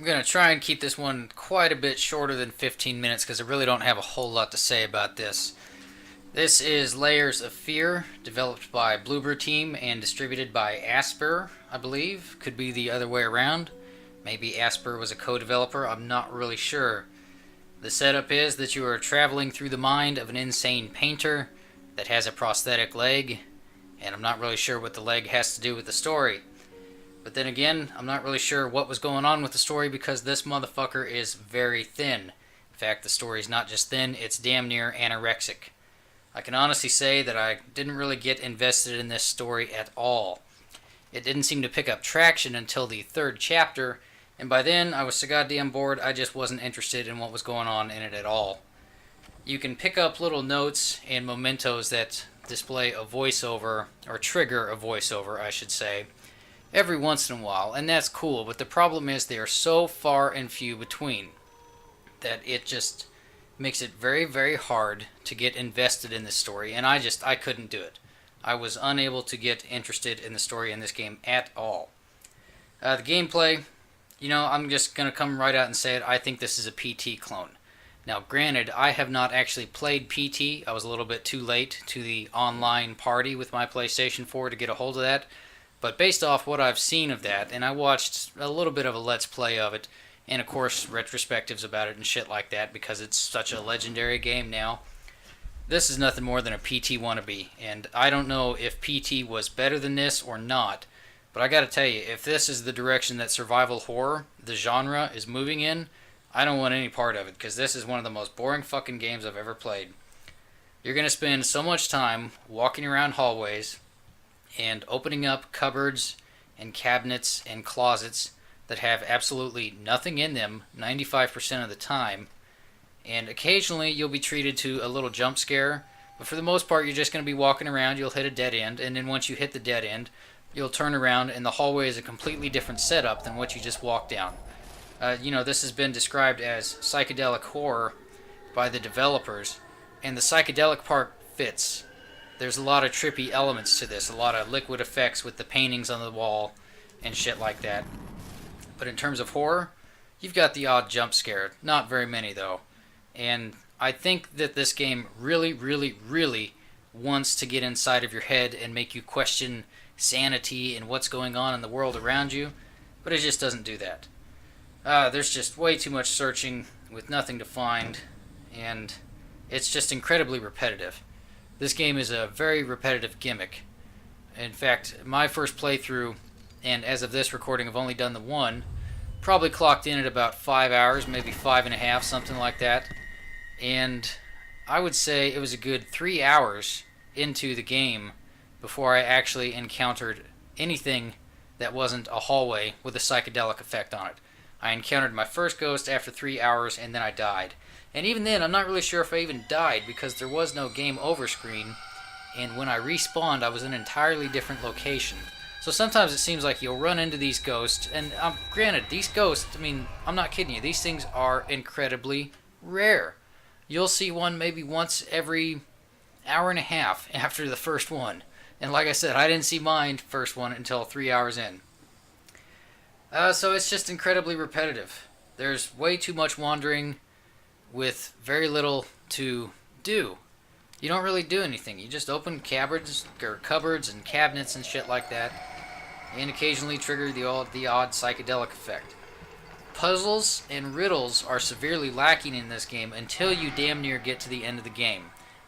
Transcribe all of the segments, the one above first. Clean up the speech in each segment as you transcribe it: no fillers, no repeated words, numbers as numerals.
I'm going to try and keep this one quite a bit shorter than 15 minutes because I really don't have a whole lot to say about this. This is Layers of Fear, developed by Bloober Team and distributed by Asper, I believe. Could be the other way around. Maybe Asper was a co-developer, I'm not really sure. The setup is that you are traveling through the mind of an insane painter that has a prosthetic leg, and I'm not really sure what the leg has to do with the story. But then again, I'm not really sure what was going on with the story because this motherfucker is very thin. In fact, the story's not just thin, it's damn near anorexic. I can honestly say that I didn't really get invested in this story at all. It didn't seem to pick up traction until the third chapter, and by then I was so goddamn bored I just wasn't interested in what was going on in it at all. You can pick up little notes and mementos that display a voiceover, or trigger a voiceover, I should say, every once in a while, and that's cool, but the problem is they are so far and few between that it just makes it very, very hard to get invested in this story, and I couldn't do it. I was unable to get interested in the story in this game at all. The gameplay, I'm just going to come right out and say it. I think this is a PT clone. Now, granted, I have not actually played PT. I was a little bit too late to the online party with my PlayStation 4 to get a hold of that. But based off what I've seen of that, and I watched a little bit of a Let's Play of it, and of course retrospectives about it and shit like that because it's such a legendary game now, this is nothing more than a PT wannabe. And I don't know if PT was better than this or not, but I gotta tell you, if this is the direction that survival horror, the genre, is moving in, I don't want any part of it, because this is one of the most boring fucking games I've ever played. You're gonna spend so much time walking around hallways and opening up cupboards and cabinets and closets that have absolutely nothing in them 95% of the time, and occasionally you'll be treated to a little jump scare, but for the most part you're just going to be walking around, you'll hit a dead end, and then once you hit the dead end, you'll turn around and the hallway is a completely different setup than what you just walked down. This has been described as psychedelic horror by the developers, and the psychedelic part fits. There's a lot of trippy elements to this, a lot of liquid effects with the paintings on the wall and shit like that. But in terms of horror, you've got the odd jump scare. Not very many, though. And I think that this game really, really, really wants to get inside of your head and make you question sanity and what's going on in the world around you, but it just doesn't do that. There's just way too much searching with nothing to find, and it's just incredibly repetitive. This game is a very repetitive gimmick. In fact, my first playthrough, and as of this recording I've only done the one, probably clocked in at about 5 hours, maybe 5.5, something like that. And I would say it was a good 3 hours into the game before I actually encountered anything that wasn't a hallway with a psychedelic effect on it. I encountered my first ghost after 3 hours, and then I died. And even then, I'm not really sure if I even died, because there was no game over screen, and when I respawned, I was in an entirely different location. So sometimes it seems like you'll run into these ghosts, and granted, these ghosts, I'm not kidding you, these things are incredibly rare. You'll see one maybe once every hour and a half after the first one. And like I said, I didn't see mine first one until 3 hours in. So it's just incredibly repetitive. There's way too much wandering with very little to do. You don't really do anything. You just open cupboards and cabinets and shit like that, and occasionally trigger the odd psychedelic effect. Puzzles and riddles are severely lacking in this game until you damn near get to the end of the game.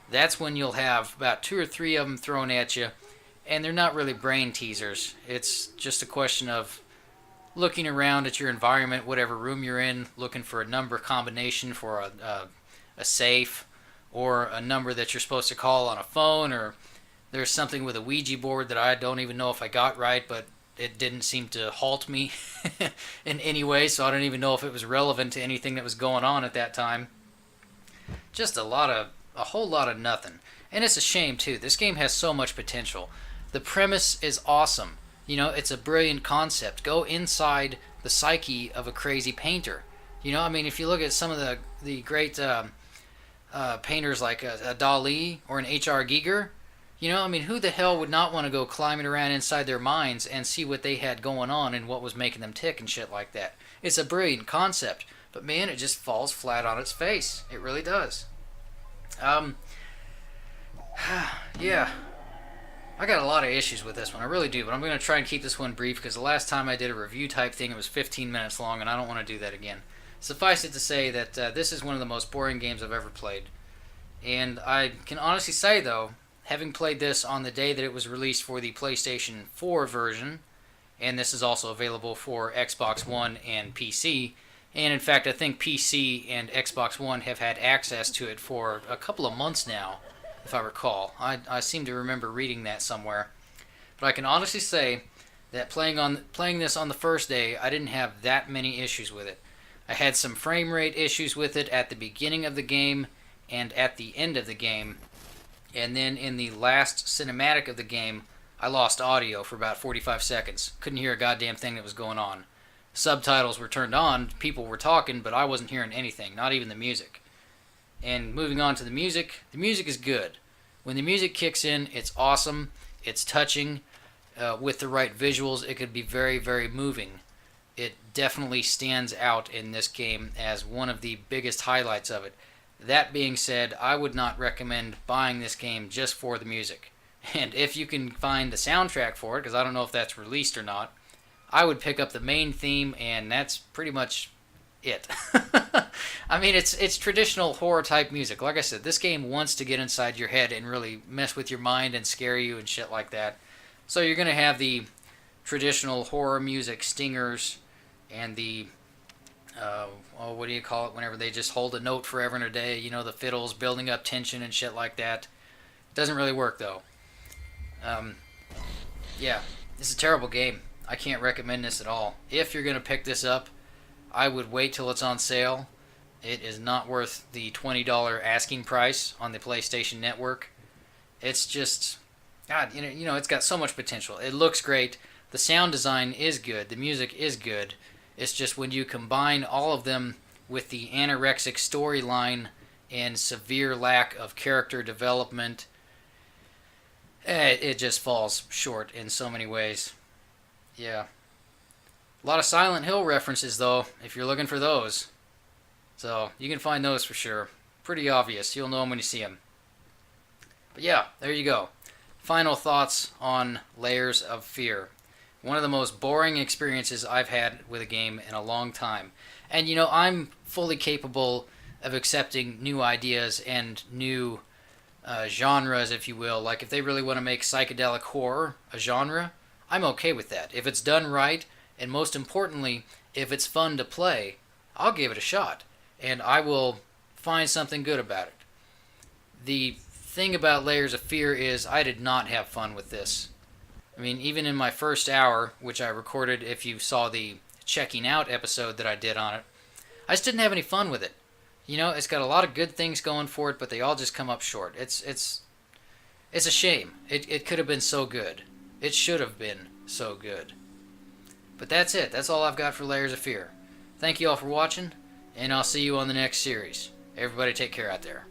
That's when you'll have about 2 or 3 of them thrown at you, and they're not really brain teasers. It's just a question of looking around at your environment, whatever room you're in, looking for a number combination for a safe, or a number that you're supposed to call on a phone, or there's something with a Ouija board that I don't even know if I got right, but it didn't seem to halt me in any way, so I don't even know if it was relevant to anything that was going on at that time. Just a whole lot of nothing. And it's a shame, too. This game has so much potential. The premise is awesome. It's a brilliant concept. Go inside the psyche of a crazy painter. If you look at some of the great painters like a Dali or an H.R. Giger, You know, I mean, who the hell would not want to go climbing around inside their minds and see what they had going on and what was making them tick and shit like that? It's a brilliant concept, but man, it just falls flat on its face. It really does. Yeah. I got a lot of issues with this one. I really do, but I'm going to try and keep this one brief because the last time I did a review type thing, it was 15 minutes long, and I don't want to do that again. Suffice it to say that this is one of the most boring games I've ever played. And I can honestly say, though, having played this on the day that it was released for the PlayStation 4 version, and this is also available for Xbox One and PC, and in fact, I think PC and Xbox One have had access to it for a couple of months now, if I recall. I seem to remember reading that somewhere. But I can honestly say that playing this on the first day, I didn't have that many issues with it. I had some frame rate issues with it at the beginning of the game and at the end of the game. And then in the last cinematic of the game, I lost audio for about 45 seconds. Couldn't hear a goddamn thing that was going on. Subtitles were turned on, people were talking, but I wasn't hearing anything, not even the music. And moving on to the music is good. When the music kicks in, it's awesome, it's touching. With the right visuals, it could be very, very moving. It definitely stands out in this game as one of the biggest highlights of it. That being said, I would not recommend buying this game just for the music. And if you can find the soundtrack for it, because I don't know if that's released or not, I would pick up the main theme, and that's pretty much it. I mean, it's traditional horror type music. Like I said, this game wants to get inside your head and really mess with your mind and scare you and shit like that. So you're going to have the traditional horror music stingers and the what do you call it whenever they just hold a note forever and a day, you know, the fiddles building up tension and shit like that. Doesn't really work though. Yeah, this is a terrible game. I can't recommend this at all. If you're going to pick this up, I would wait till it's on sale. It is not worth the $20 asking price on the PlayStation Network. It's just, God, you know, it's got so much potential. It looks great. The sound design is good. The music is good. It's just when you combine all of them with the anorexic storyline and severe lack of character development, it just falls short in so many ways. Yeah. A lot of Silent Hill references, though, if you're looking for those. So, you can find those for sure. Pretty obvious. You'll know them when you see them. But yeah, there you go. Final thoughts on Layers of Fear. One of the most boring experiences I've had with a game in a long time. And, you know, I'm fully capable of accepting new ideas and new genres, if you will. Like, if they really want to make psychedelic horror a genre, I'm okay with that. If it's done right, and most importantly, if it's fun to play, I'll give it a shot. And I will find something good about it. The thing about Layers of Fear is I did not have fun with this. I mean, even in my first hour, which I recorded if you saw the checking out episode that I did on it, I just didn't have any fun with it. You know, it's got a lot of good things going for it, but they all just come up short. It's a shame. It could have been so good. It should have been so good. But that's it. That's all I've got for Layers of Fear. Thank you all for watching, and I'll see you on the next series. Everybody take care out there.